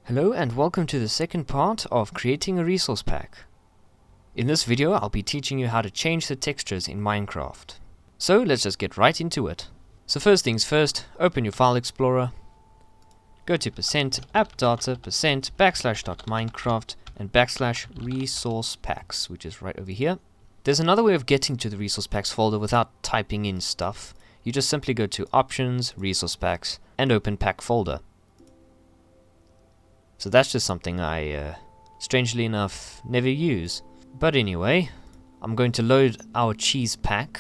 Hello and welcome to the second part of creating a resource pack. In this video I'll be teaching you how to change the textures in Minecraft. So let's just get right into it. So first things first, open your file explorer, go to %appdata %\minecraft and \resourcepacks, which is right over here. There's another way of getting to the resource packs folder without typing in stuff. You just simply go to options, resource packs and open pack folder. So that's just something I, strangely enough, never use. But anyway, I'm going to load our cheese pack.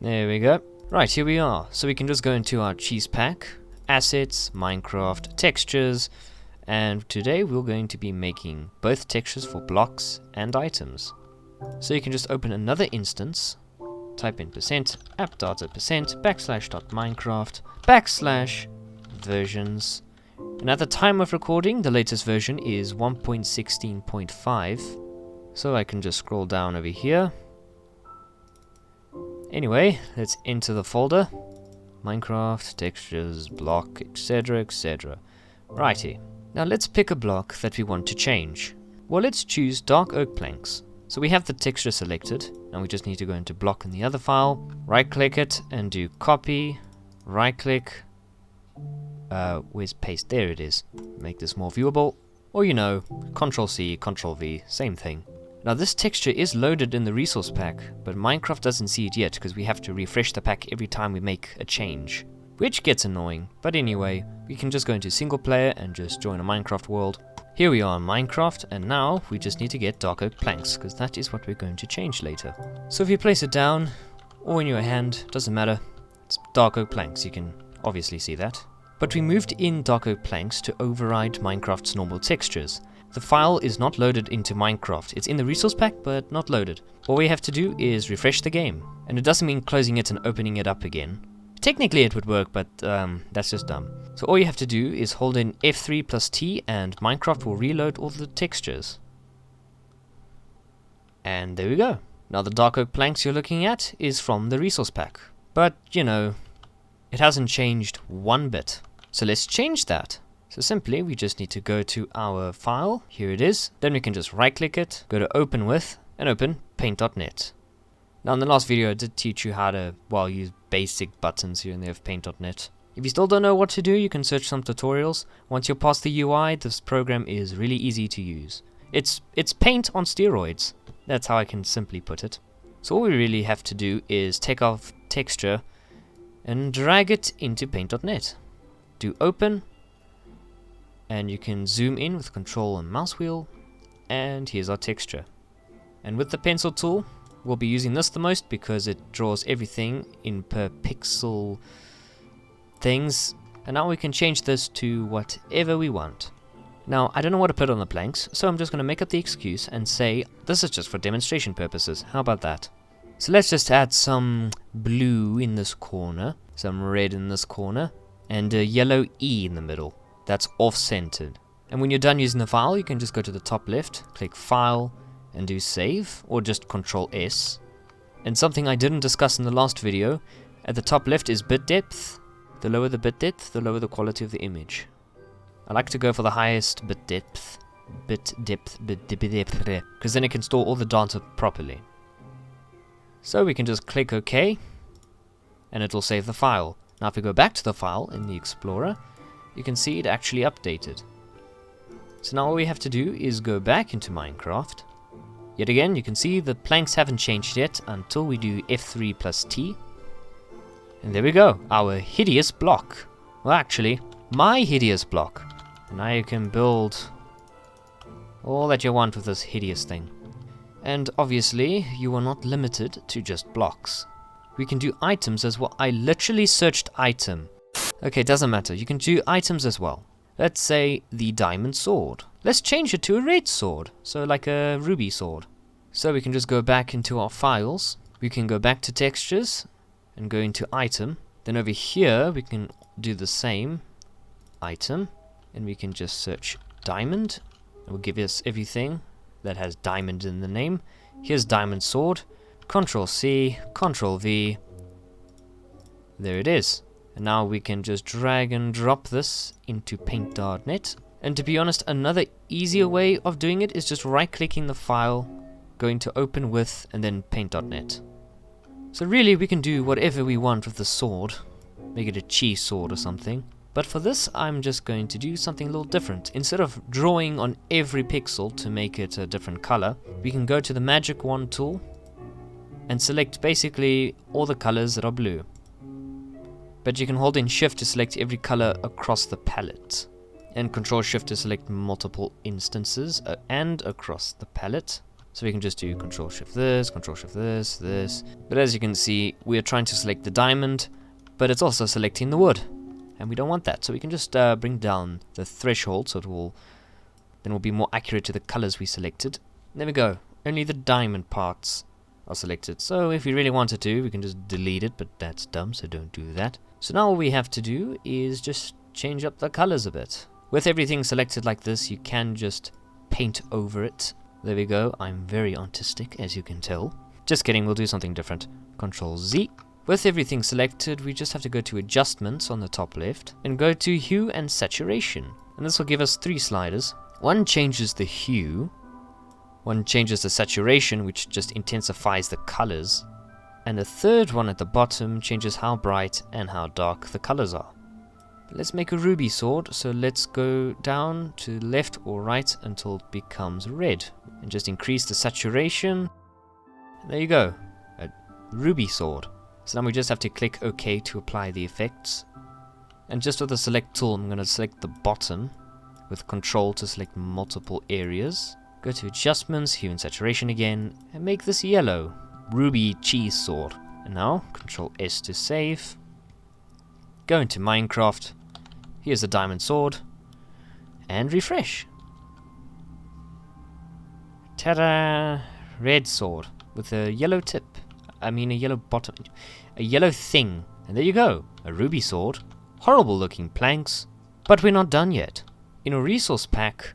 There we go. Right, here we are. So we can just go into our cheese pack, assets, Minecraft, textures, and today we're going to be making both textures for blocks and items. So you can just open another instance, type in %appdata %\minecraft \versions. And at the time of recording, the latest version is 1.16.5. So I can just scroll down over here. Anyway, let's enter the folder. Minecraft, textures, block, etc, etc. Righty. Now let's pick a block that we want to change. Well, let's choose dark oak planks. So we have the texture selected. Now we just need to go into block in the other file. Right click it and do copy. Right click. Where's paste? There it is. Make this more viewable. Or you know, Ctrl-C, Ctrl-V, same thing. Now this texture is loaded in the resource pack, but Minecraft doesn't see it yet because we have to refresh the pack every time we make a change. Which gets annoying, but anyway, we can just go into single player and just join a Minecraft world. Here we are in Minecraft, and now we just need to get dark oak planks, because that is what we're going to change later. So if you place it down, or in your hand, doesn't matter, it's dark oak planks, you can obviously see that. But we moved in dark oak planks to override Minecraft's normal textures. The file is not loaded into Minecraft. It's in the resource pack, but not loaded. All we have to do is refresh the game. And it doesn't mean closing it and opening it up again. Technically it would work, but that's just dumb. So all you have to do is hold in F3 plus T and Minecraft will reload all the textures. And there we go. Now the dark oak planks you're looking at is from the resource pack. But, you know, it hasn't changed one bit. So let's change that. So simply we just need to go to our file, here it is, then we can just right click it, go to open with, and open paint.net. Now in the last video I did teach you how to, well, use basic buttons here and there of paint.net. If you still don't know what to do, you can search some tutorials. Once you're past the UI, this program is really easy to use. It's paint on steroids, that's how I can simply put it. So all we really have to do is take our texture and drag it into paint.net. Do open, and you can zoom in with control and mouse wheel, and here's our texture. And with the pencil tool, we'll be using this the most because it draws everything in per pixel things. And now we can change this to whatever we want. Now, I don't know what to put on the planks, so I'm just going to make up the excuse and say, this is just for demonstration purposes. How about that? So let's just add some blue in this corner, some red in this corner, and a yellow E in the middle. That's off-centered. And when you're done using the file, you can just go to the top left, click File, and do Save, or just Control S. And something I didn't discuss in the last video, at the top left is bit depth. The lower the bit depth, the lower the quality of the image. I like to go for the highest bit depth, because then it can store all the data properly. So we can just click OK, and it will save the file. Now if we go back to the file in the Explorer, you can see it actually updated. So now all we have to do is go back into Minecraft. Yet again, you can see the planks haven't changed yet until we do F3 plus T. And there we go, our hideous block. Well actually, my hideous block. And now you can build all that you want with this hideous thing. And obviously, you are not limited to just blocks. We can do items as well. I literally searched item. Okay, doesn't matter. You can do items as well. Let's say the diamond sword. Let's change it to a red sword. So like a ruby sword. So we can just go back into our files. We can go back to textures and go into item. Then over here, we can do the same item. And we can just search diamond. It will give us everything that has diamond in the name. Here's diamond sword. Ctrl-C, Ctrl-V. There it is. And now we can just drag and drop this into paint.net. And to be honest, another easier way of doing it is just right-clicking the file, going to open with, and then paint.net. So really we can do whatever we want with the sword. Make it a cheese sword or something. But for this I'm just going to do something a little different. Instead of drawing on every pixel to make it a different color, we can go to the magic wand tool and select basically all the colors that are blue. But you can hold in shift to select every color across the palette. And control shift to select multiple instances and across the palette. So we can just do control shift this, this. But as you can see, we are trying to select the diamond, but it's also selecting the wood. And we don't want that. So we can just bring down the threshold so then we'll be more accurate to the colors we selected. There we go. Only the diamond parts are selected. So if we really wanted to, we can just delete it, but that's dumb, so don't do that. So now all we have to do is just change up the colors a bit. With everything selected like this, you can just paint over it. There we go. I'm very artistic, as you can tell. Just kidding, we'll do something different. Control Z. With everything selected, we just have to go to Adjustments on the top left and go to Hue and Saturation. And this will give us 3 sliders. One changes the hue. One changes the saturation, which just intensifies the colors. And the third one at the bottom changes how bright and how dark the colors are. Let's make a ruby sword, so let's go down to left or right until it becomes red. And just increase the saturation. And there you go, a ruby sword. So now we just have to click OK to apply the effects. And just with the select tool, I'm going to select the bottom with control to select multiple areas. Go to Adjustments, Hue and Saturation again, and make this yellow. Ruby cheese sword. And now, Control S to save. Go into Minecraft. Here's the diamond sword. And refresh. Ta-da! Red sword with a yellow tip. I mean a yellow bottom. A yellow thing. And there you go. A ruby sword. Horrible looking planks. But we're not done yet. In a resource pack,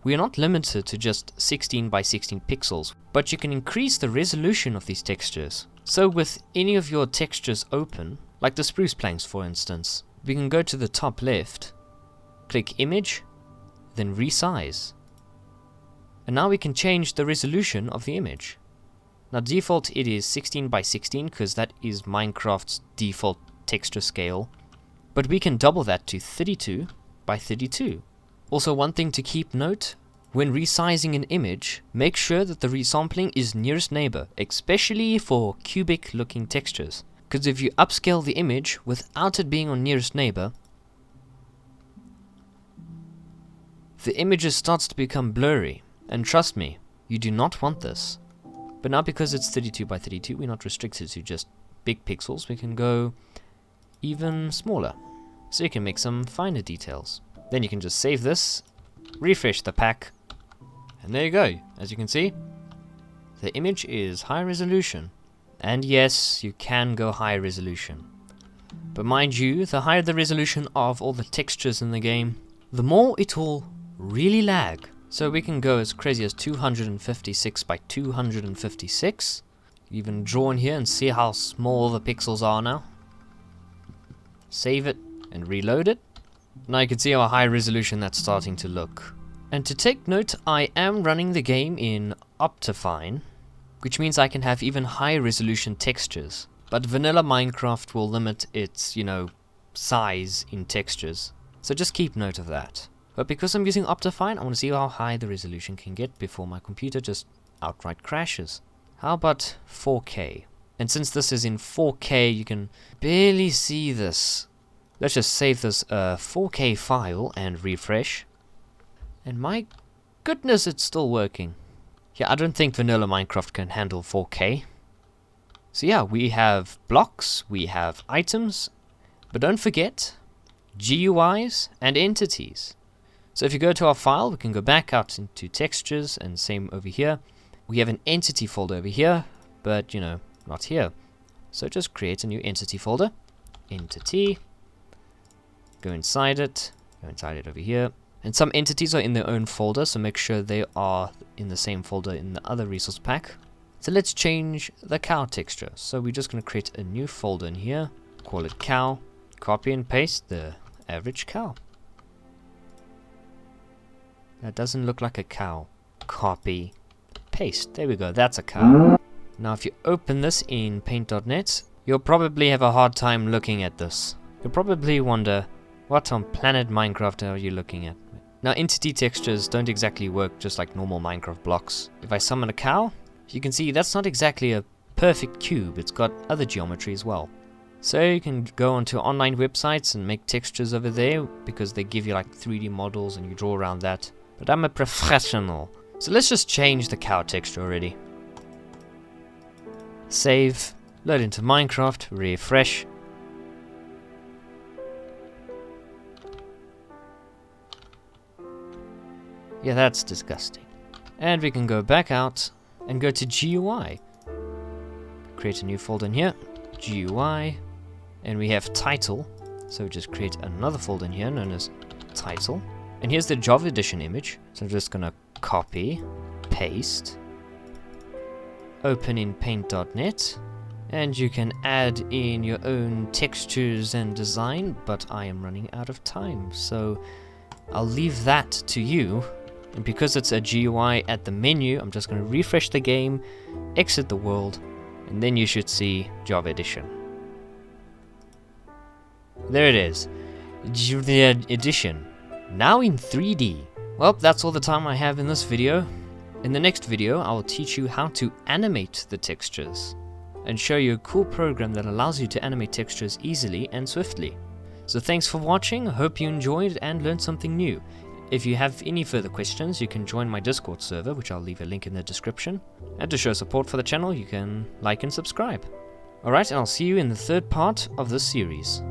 we are not limited to just 16 by 16 pixels, but you can increase the resolution of these textures. So with any of your textures open, like the spruce planks for instance, we can go to the top left, click Image, then Resize. And now we can change the resolution of the image. Now default it is 16 by 16 because that is Minecraft's default texture scale, but we can double that to 32 by 32. Also, one thing to keep note, when resizing an image, make sure that the resampling is nearest neighbor, especially for cubic looking textures. Because if you upscale the image without it being on nearest neighbor, the image starts to become blurry. And trust me, you do not want this. But now because it's 32 by 32, we're not restricted to just big pixels. We can go even smaller. So you can make some finer details. Then you can just save this, refresh the pack, and there you go. As you can see, the image is high resolution. And yes, you can go high resolution. But mind you, the higher the resolution of all the textures in the game, the more it will really lag. So we can go as crazy as 256 by 256. Even draw in here and see how small the pixels are now. Save it and reload it. Now you can see how high resolution that's starting to look. And to take note, I am running the game in Optifine, which means I can have even higher resolution textures. But vanilla Minecraft will limit its, size in textures. So just keep note of that. But because I'm using Optifine, I want to see how high the resolution can get before my computer just outright crashes. How about 4K? And since this is in 4K, you can barely see this. Let's just save this 4K file and refresh. And my goodness, it's still working. Yeah, I don't think vanilla Minecraft can handle 4K. So yeah, we have blocks, we have items, but don't forget GUIs and entities. So if you go to our file, we can go back out into textures and same over here. We have an entity folder over here, but not here. So just create a new entity folder. Entity. Go inside it over here. And some entities are in their own folder, so make sure they are in the same folder in the other resource pack. So let's change the cow texture. So we're just going to create a new folder in here, call it cow. copy and paste the average cow. That doesn't look like a cow. Copy, paste. There we go, that's a cow. Now if you open this in paint.net, you'll probably have a hard time looking at this. You'll probably wonder, what on planet Minecraft are you looking at? Now entity textures don't exactly work just like normal Minecraft blocks. If I summon a cow, you can see that's not exactly a perfect cube, it's got other geometry as well. So you can go onto online websites and make textures over there because they give you like 3D models and you draw around that. But I'm a professional. So let's just change the cow texture already. Save, load into Minecraft, refresh. Yeah, that's disgusting. And we can go back out and go to GUI. Create a new folder in here, GUI, and we have title. So just create another folder in here known as title. And here's the Java Edition image. So I'm just gonna copy, paste, open in paint.net, and you can add in your own textures and design, but I am running out of time, so I'll leave that to you. And because it's a GUI at the menu, I'm just going to refresh the game, exit the world, and then you should see Java Edition. There it is, Java Edition, now in 3D. Well, that's all the time I have in this video. In the next video, I will teach you how to animate the textures and show you a cool program that allows you to animate textures easily and swiftly. So thanks for watching, I hope you enjoyed and learned something new. If you have any further questions, you can join my Discord server, which I'll leave a link in the description. And to show support for the channel, you can like and subscribe. Alright, and I'll see you in the third part of this series.